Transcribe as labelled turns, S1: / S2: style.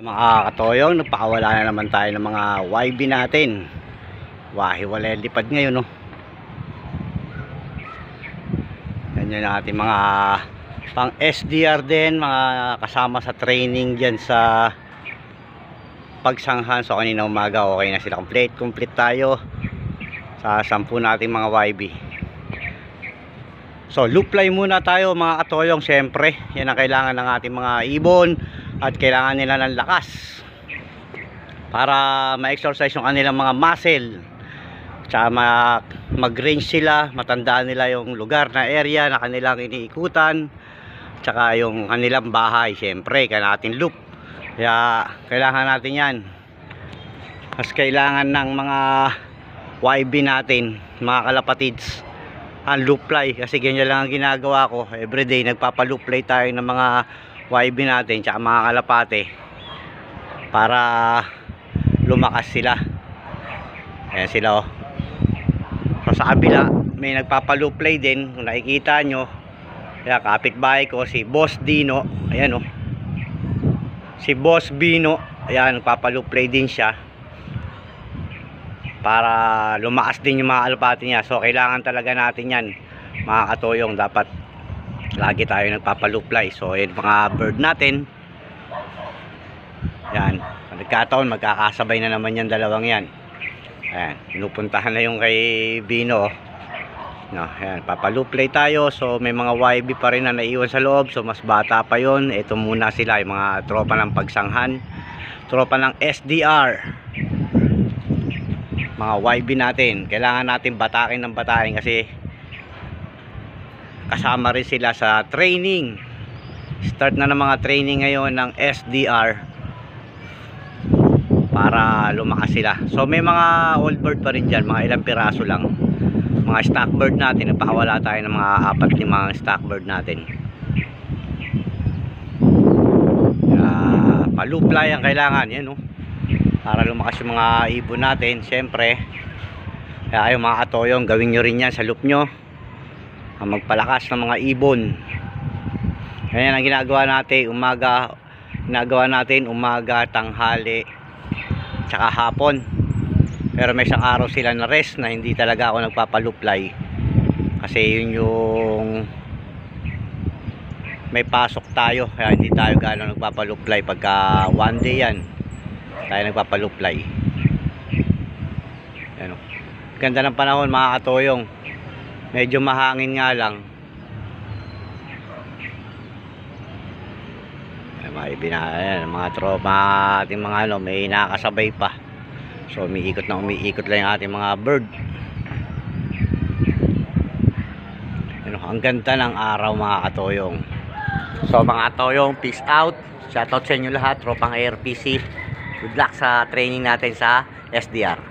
S1: Mga katoyong, nagpakawala na naman tayo ng mga YB natin. Wahiwalay lipad ngayon, no? Yan yun natin mga pang SDR din, mga kasama sa training dyan sa pagsanghan. So kanina umaga okay na sila, complete tayo sa 10 nating mga YB. So loop fly muna tayo mga katoyong. Syempre yan ang kailangan ng ating mga ibon at kailangan nila ng lakas para ma-exercise yung kanilang mga muscle, tsaka mag-range sila, matandaan nila yung lugar na area na kanilang iniikutan, tsaka yung kanilang bahay. Syempre kaya natin loop, kaya kailangan natin yan. Mas kailangan ng mga YB natin mga kalapatids ang loop fly, kasi ganyan lang ang ginagawa ko everyday. Nagpapa-loop fly tayo ng mga YB natin tsaka mga kalapate para lumakas sila. Ayan sila, oh. So sa kabila may nagpapa-loop fly din, kung nakikita nyo. Kaya kapitbahay ko si Boss Dino, ayan, oh. Si Boss Bino, ayan, nagpapa-loop fly din siya para lumakas din yung mga kalapate niya. So kailangan talaga natin yan mga katoyong, dapat lagi tayo nagpapa-loop fly. So yun mga bird natin, yan, nagkataon magkakasabay na naman yan, dalawang yan. Ayan, pinupuntahan na yung kay Bino, no, ayan, papa-loop fly tayo. So may mga YB pa rin na naiwan sa loob, so mas bata pa yon. Ito muna sila, yung mga tropa ng pagsanghan, tropa ng SDR, mga YB natin. Kailangan natin batakin ng batakin kasi kasama rin sila sa training. Start na ng mga training ngayon ng SDR para lumakas sila. So may mga old bird pa rin dyan, mga ilang piraso lang. Mga stock bird natin, nagpakawala tayo ng mga 4-5 stock bird natin. Pa-loop fly ang kailangan, yan, no? Para lumakas yung mga ibon natin. Siyempre kaya yung mga katoyong, gawin nyo rin yan sa loop nyo, magpalakas ng mga ibon. Ganyan ang ginagawa natin umaga, tanghali, tsaka hapon. Pero may isang araw sila na rest na hindi talaga ako nagpapa-loop fly, kasi yun yung may pasok tayo, kaya hindi tayo gano'ng nagpapa-loop fly. Pagka one day yan tayo nagpapa-loop fly. Ano, ganda ng panahon mga katoyong, medyo mahangin nga lang. May binayan mga tropa, ating mga ano, may nakakasabay pa. So umiikot lang yung ating mga bird. Ano, ang ganda ng araw mga katoyong. So mga katoyong, peace out. Shoutout sa inyo lahat, tropang ARPC. Good luck sa training natin sa SDR.